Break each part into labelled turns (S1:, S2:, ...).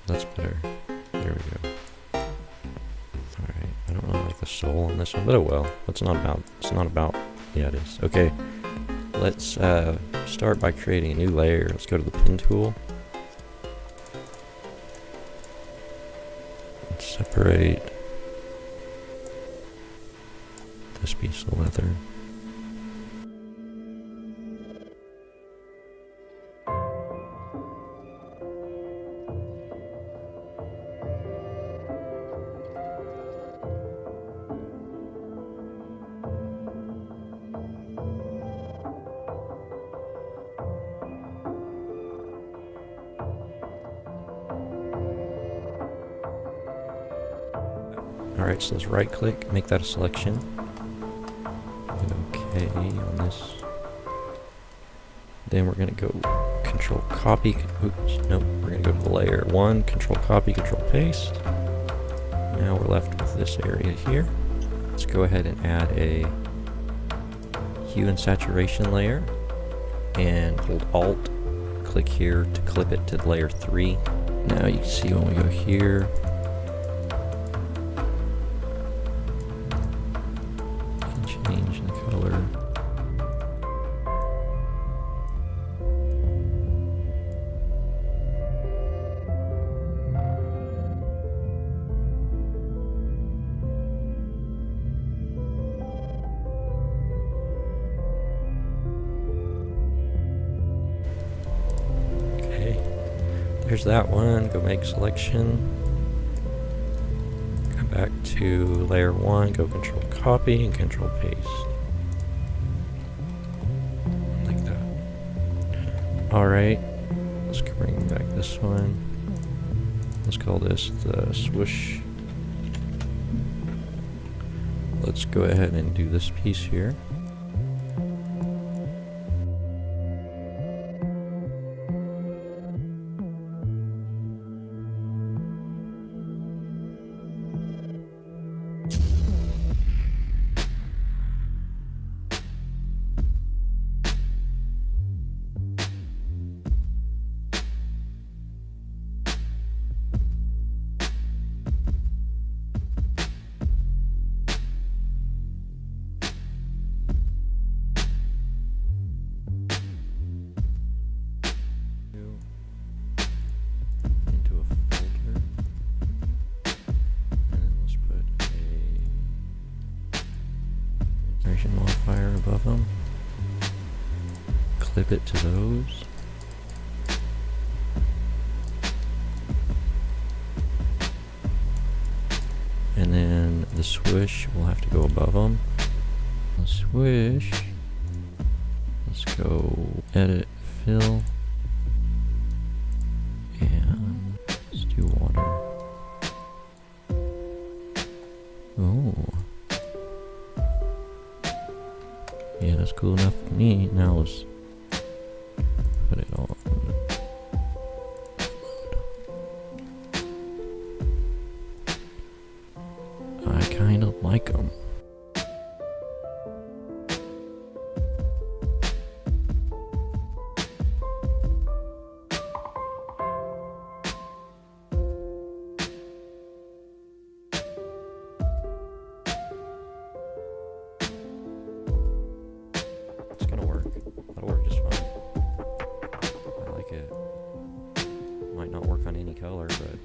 S1: That's better. There we go. Alright, I don't know like the soul on this one, but oh well. It's not about, yeah it is. Okay, let's start by creating a new layer. Let's go to the pen tool. Let's separate this piece of leather. Alright, so let's right click, make that a selection. Okay on this. Then we're going to go control copy. Oops, nope, we're going to go to the layer 1, control copy, control paste. Now we're left with this area here. Let's go ahead and add a hue and saturation layer and hold Alt, click here to clip it to layer 3. Now you can see when we go here, change the color. Okay, there's that one. Go make selection. Come back to layer 1, go control copy and control paste. Like that. Alright, let's bring back this one. Let's call this the swoosh. Let's go ahead and do this piece here. Modifier above them, clip it to those, and then the swoosh will have to go above them. The swoosh, let's go edit, fill, and let's do water. Oh. Yeah, that's cool enough for me. Now let's put it on. I kind of like them. It's gonna work. That'll work just fine. I like it. Might not work on any color, but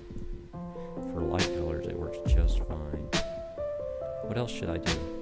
S1: for light colors it works just fine. What else should I do?